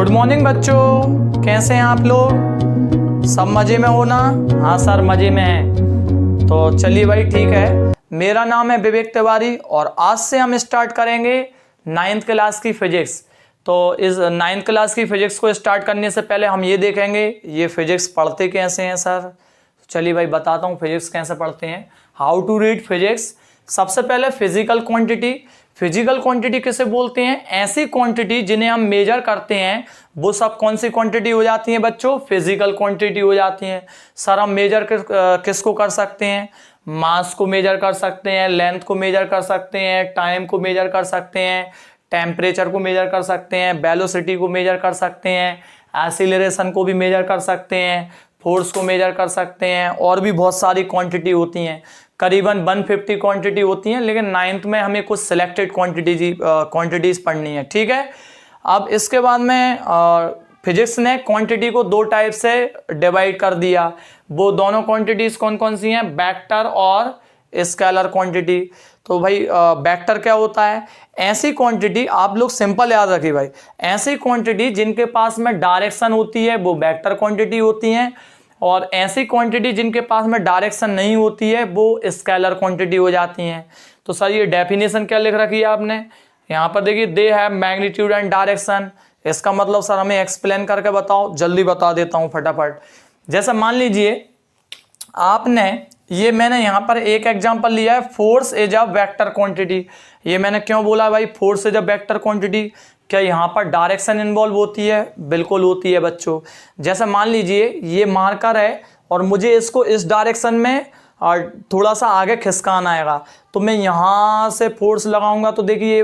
Good morning बच्चों, कैसे हैं आप लोग? सब मजे में हो ना? हाँ सर, मजे में हैं। तो चलिए भाई, ठीक है। मेरा नाम है विवेक तिवारी और आज से हम स्टार्ट करेंगे 9th क्लास की फिजिक्स। तो इस 9th क्लास की फिजिक्स को स्टार्ट करने से पहले हम ये देखेंगे ये फिजिक्स पढ़ते कैसे हैं सर। चलिए भाई बताता हूँ फिजिक्स कैसे पढ़ते हैं। How to read physics. सबसे पहले फिजिकल क्वांटिटी। फिजिकल क्वांटिटी किसे बोलते हैं? ऐसी क्वांटिटी जिन्हें हम मेजर करते हैं वो सब कौन सी क्वांटिटी हो जाती हैं बच्चों? फिजिकल क्वांटिटी हो जाती हैं। सर हम मेजर किसको कर सकते हैं? मास को मेजर कर सकते हैं, लेंथ को मेजर कर सकते हैं, टाइम को मेजर कर सकते हैं, टेम्परेचर को मेजर कर सकते हैं, वेलोसिटी को मेजर कर सकते हैं, एक्सीलरेशन को भी मेजर कर सकते हैं, फोर्स को मेजर कर सकते हैं, और भी बहुत सारी क्वांटिटी होती हैं। करीबन 150 क्वांटिटी होती हैं, लेकिन 9th में हमें कुछ सिलेक्टेड क्वांटिटीज पढ़नी है, ठीक है। अब इसके बाद में फिजिक्स ने क्वांटिटी को दो टाइप से डिवाइड कर दिया। वो दोनों क्वांटिटीज कौन कौन सी हैं? वेक्टर और स्केलर क्वांटिटी। तो भाई वेक्टर क्या होता है? ऐसी क्वांटिटी, आप लोग सिंपल याद रखिए भाई, ऐसी क्वांटिटी जिनके पास में डायरेक्शन होती है वो वेक्टर क्वांटिटी होती हैं, और ऐसी क्वांटिटी जिनके पास में डायरेक्शन नहीं होती है वो स्केलर क्वांटिटी हो जाती हैं। तो सर ये डेफिनेशन क्या लिख रखी है आपने? यहाँ पर देखिए, they have magnitude and direction. इसका मतलब सर हमें एक्सप्लेन करके बताओ। जल्दी बता देता हूँ फटाफट। जैसे मान लीजिए आपने ये, मैंने यहाँ पर एक एग्जांपल लिया है, force is a vector quantity. ये मैंने क्यों बोला भाई force is a vector quantity? क्या यहाँ पर डायरेक्शन इन्वॉल्व होती है? बिल्कुल होती है बच्चों। जैसे मान लीजिए ये मार्कर है और मुझे इसको इस डायरेक्शन में और थोड़ा सा आगे खिसकाना आएगा, तो मैं यहाँ से फोर्स लगाऊंगा तो देखिए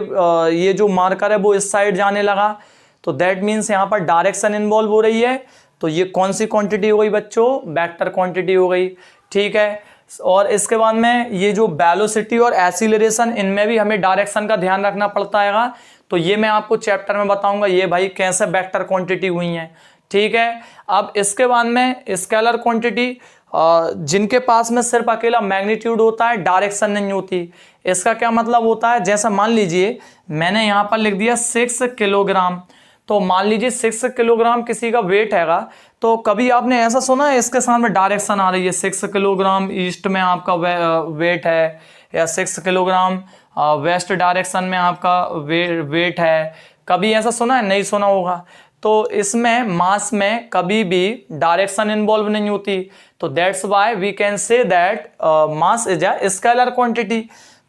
ये जो मार्कर है वो इस साइड जाने लगा, तो दैट मीन्स यहाँ पर डायरेक्शन इन्वॉल्व हो रही है। तो ये कौन सी क्वांटिटी हो गई बच्चों? वेक्टर क्वांटिटी हो गई, ठीक है। और इसके बाद में ये जो वेलोसिटी और एक्सीलरेशन, इनमें भी हमें डायरेक्शन का ध्यान रखना पड़ता है। तो ये मैं आपको चैप्टर में बताऊंगा ये भाई कैसे वेक्टर क्वांटिटी हुई हैं, ठीक है। अब इसके बाद में स्केलर क्वांटिटी, जिनके पास में सिर्फ अकेला मैग्नीट्यूड होता है, डायरेक्शन नहीं होती। इसका क्या मतलब होता है? जैसा मान लीजिए मैंने यहाँ पर लिख दिया 6 किलोग्राम, तो मान लीजिए 6 किलोग्राम किसी का वेट हैगा, तो कभी आपने ऐसा सुना है इसके सामने डायरेक्शन आ रही है 6 किलोग्राम ईस्ट में आपका वेट है, या 6 किलोग्राम वेस्ट डायरेक्शन में आपका वेट है? कभी ऐसा सुना है? नहीं सुना होगा। तो इसमें मास में कभी भी डायरेक्शन इन्वॉल्व नहीं होती, तो that's why we can say that mass is a scalar quantity.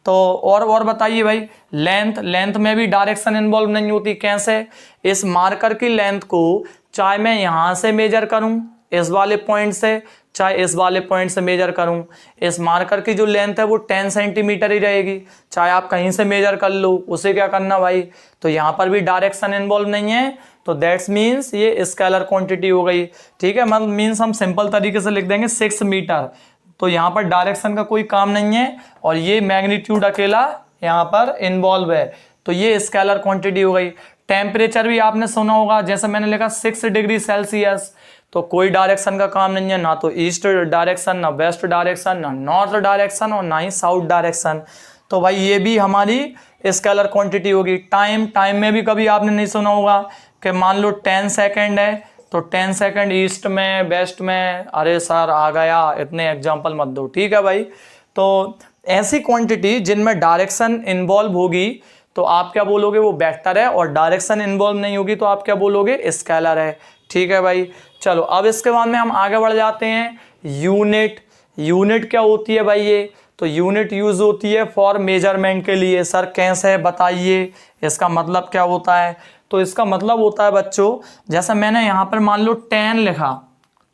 तो और बताइए भाई, लेंथ में भी डायरेक्शन इन्वॉल्व नहीं होती। कैसे? इस मार्कर की लेंथ को चाहे मैं यहां से मेजर करूं इस वाले पॉइंट से, चाहे इस वाले पॉइंट से मेजर करूं, इस मार्कर की जो लेंथ है वो 10 सेंटीमीटर ही रहेगी। चाहे आप कहीं से मेजर कर लो, उसे क्या करना भाई? तो यहाँ पर भी डायरेक्शन इन्वॉल्व नहीं है, तो दैट्स मीन्स ये स्केलर क्वांटिटी हो गई, ठीक है। मतलब मीन्स हम सिंपल तरीके से लिख देंगे 6 मीटर। तो यहाँ पर डायरेक्शन का कोई काम नहीं है, और ये मैग्नीट्यूड अकेला यहाँ पर इन्वॉल्व है, तो ये स्केलर क्वांटिटी हो गई। टेम्परेचर भी आपने सुना होगा, जैसे मैंने लिखा 6 डिग्री सेल्सियस, तो कोई डायरेक्शन का काम नहीं है, ना तो ईस्ट डायरेक्शन, ना वेस्ट डायरेक्शन, ना नॉर्थ डायरेक्शन, और ना ही साउथ डायरेक्शन। तो भाई ये भी हमारी स्केलर क्वांटिटी होगी। टाइम में भी कभी आपने नहीं सुना होगा कि मान लो 10 सेकेंड है, तो 10 सेकेंड ईस्ट में, वेस्ट में। अरे सर आ गया, इतने एग्जाम्पल मत दो, ठीक है भाई। तो ऐसी क्वांटिटी जिनमें डायरेक्शन इन्वॉल्व होगी तो आप क्या बोलोगे? वो वेक्टर है, और डायरेक्शन इन्वॉल्व नहीं होगी तो आप क्या बोलोगे? स्केलर है, ठीक है भाई। चलो अब इसके बाद में हम आगे बढ़ जाते हैं। यूनिट क्या होती है भाई? ये तो यूनिट यूज होती है फॉर मेजरमेंट के लिए। सर कैसे है बताइए, इसका मतलब क्या होता है? तो इसका मतलब होता है बच्चों, जैसा मैंने यहाँ पर मान लो 10 लिखा,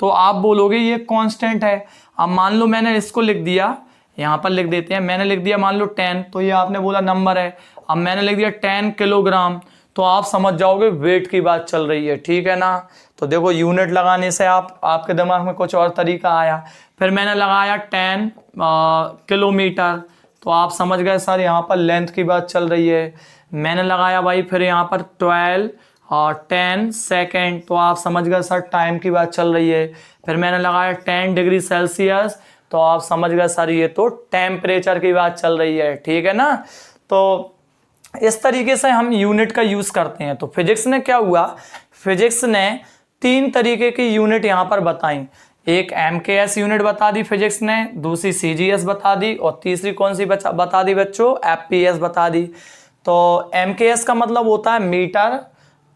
तो आप बोलोगे ये कांस्टेंट है। अब मान लो मैंने इसको लिख दिया, यहाँ पर लिख देते हैं, मैंने लिख दिया मान लो 10, तो ये आपने बोला नंबर है। अब मैंने लिख दिया 10 किलोग्राम, तो आप समझ जाओगे वेट की बात चल रही है, ठीक है ना। तो देखो यूनिट लगाने से आपके दिमाग में कुछ और तरीका आया। फिर मैंने लगाया 10 किलोमीटर, तो आप समझ गए सर यहाँ पर लेंथ की बात चल रही है। मैंने लगाया भाई फिर यहाँ पर 12 और 10 सेकेंड, तो आप समझ गए सर टाइम की बात चल रही है। फिर मैंने लगाया 10 डिग्री सेल्सियस, तो आप समझ गए सर ये तो टेम्परेचर की बात चल रही है, ठीक है ना। तो इस तरीके से हम यूनिट का यूज करते हैं। तो फिजिक्स ने क्या हुआ, फिजिक्स ने 3 तरीके की यूनिट यहाँ पर बताई। एक MKS यूनिट बता दी फिजिक्स ने, दूसरी CGS बता दी और तीसरी कौन सी बता दी बच्चों, FPS बता दी। तो MKS का मतलब होता है मीटर,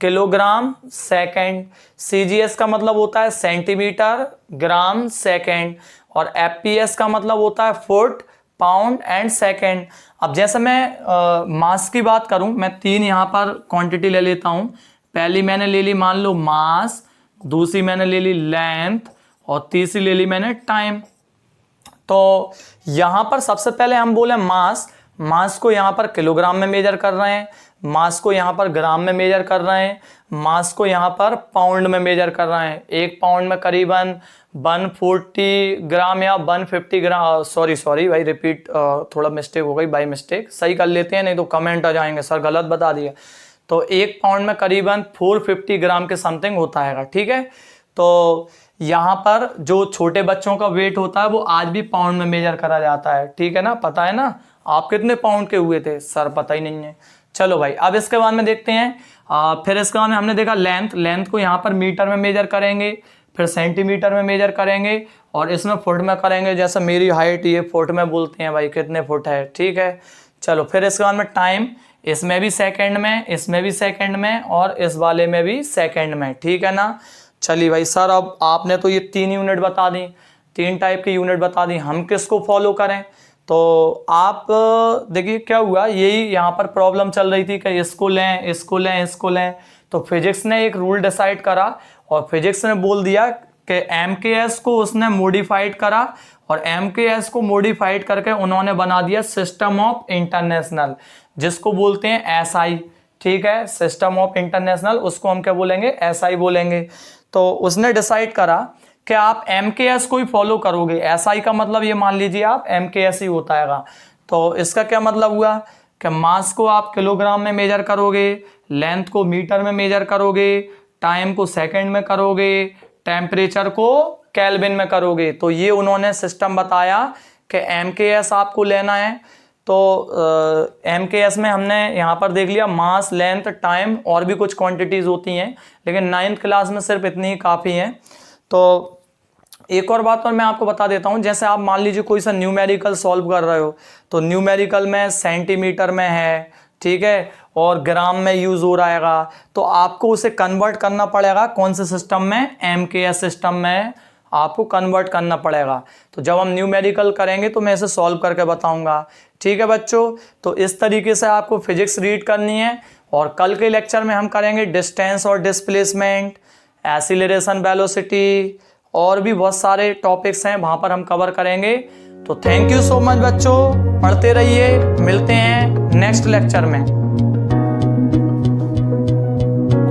किलोग्राम, सेकंड। CGS का मतलब होता है सेंटीमीटर, ग्राम, सेकंड। और FPS का मतलब होता है फुट, पाउंड एंड सेकंड। अब जैसे मैं मास की बात करूं, मैं 3 यहाँ पर क्वांटिटी ले लेता हूं। पहली मैंने ले ली मान लो मास, दूसरी मैंने ले ली लेंथ और तीसरी ले ली मैंने टाइम। तो यहां पर सबसे पहले हम बोले मास। मास को यहां पर किलोग्राम में मेजर कर रहे हैं, मास को यहां पर ग्राम में मेजर कर रहे हैं, मास को यहां पर पाउंड में मेजर कर रहे हैं। एक पाउंड में करीबन 140 ग्राम या 150 ग्राम, सॉरी भाई रिपीट, थोड़ा मिस्टेक हो गई बाई मिस्टेक, सही कर लेते हैं नहीं तो कमेंट आ जाएंगे सर गलत बता दिया। तो एक पाउंड में करीबन 450 ग्राम के समथिंग होता है, ठीक है। तो यहाँ पर जो छोटे बच्चों का वेट होता है वो आज भी पाउंड में मेजर करा जाता है, ठीक है ना, पता है ना। आप कितने पाउंड के हुए थे सर, पता ही नहीं है। चलो भाई, अब इसके बाद में देखते हैं। फिर इसके बाद में हमने देखा लेंथ। लेंथ को यहाँ पर मीटर में मेजर करेंगे, फिर सेंटीमीटर में मेजर करेंगे और इसमें फुट में करेंगे। जैसे मेरी हाइट ये फुट में बोलते हैं भाई, कितने फुट है, ठीक है। चलो फिर इसके बाद में टाइम, इसमें भी सेकंड में, इसमें भी सेकंड में और इस वाले में भी सेकंड में, ठीक है ना। चलिए भाई सर, अब आपने तो ये 3 यूनिट बता दी, 3 टाइप की यूनिट बता दी, हम किसको फॉलो करें। तो आप देखिए क्या हुआ, यही यहाँ पर प्रॉब्लम चल रही थी कि इसको लें, इसको लें, इसको लें। तो फिजिक्स ने एक रूल डिसाइड करा और फिजिक्स ने बोल दिया कि MKS को उसने मॉडिफाइड करा और MKS को मॉडिफाइड करके उन्होंने बना दिया सिस्टम ऑफ इंटरनेशनल, जिसको बोलते हैं SI, ठीक है। सिस्टम ऑफ इंटरनेशनल, उसको हम क्या बोलेंगे, SI बोलेंगे। तो उसने डिसाइड करा कि आप MKS को ही फॉलो करोगे। SI का मतलब ये मान लीजिए आप MKS ही होता है। तो इसका क्या मतलब हुआ कि मास को आप किलोग्राम में मेजर करोगे, लेंथ को मीटर में मेजर करोगे, टाइम को सेकंड में करोगे, टेम्परेचर को केल्विन में करोगे। तो ये उन्होंने सिस्टम बताया कि MKS आपको लेना है। तो MKS में हमने यहाँ पर देख लिया मास, लेंथ, टाइम और भी कुछ क्वांटिटीज होती हैं, लेकिन 9th क्लास में सिर्फ इतनी ही काफ़ी हैं। तो एक और बात और मैं आपको बता देता हूँ, जैसे आप मान लीजिए कोई सा न्यूमेरिकल सॉल्व कर रहे हो, तो न्यूमेरिकल में सेंटीमीटर में है, ठीक है, और ग्राम में यूज हो रहेगा। तो आपको उसे कन्वर्ट करना पड़ेगा कौन से सिस्टम में, MKS सिस्टम में आपको कन्वर्ट करना पड़ेगा। तो जब हम न्यूमेरिकल करेंगे तो मैं इसे सॉल्व करके बताऊंगा, ठीक है बच्चों। तो इस तरीके से आपको फिजिक्स रीड करनी है और कल के लेक्चर में हम करेंगे डिस्टेंस और डिस्प्लेसमेंट, एक्सीलरेशन, वेलोसिटी और भी बहुत सारे टॉपिक्स हैं, वहां पर हम कवर करेंगे। तो थैंक यू सो मच बच्चों, पढ़ते रहिए, मिलते हैं नेक्स्ट लेक्चर में।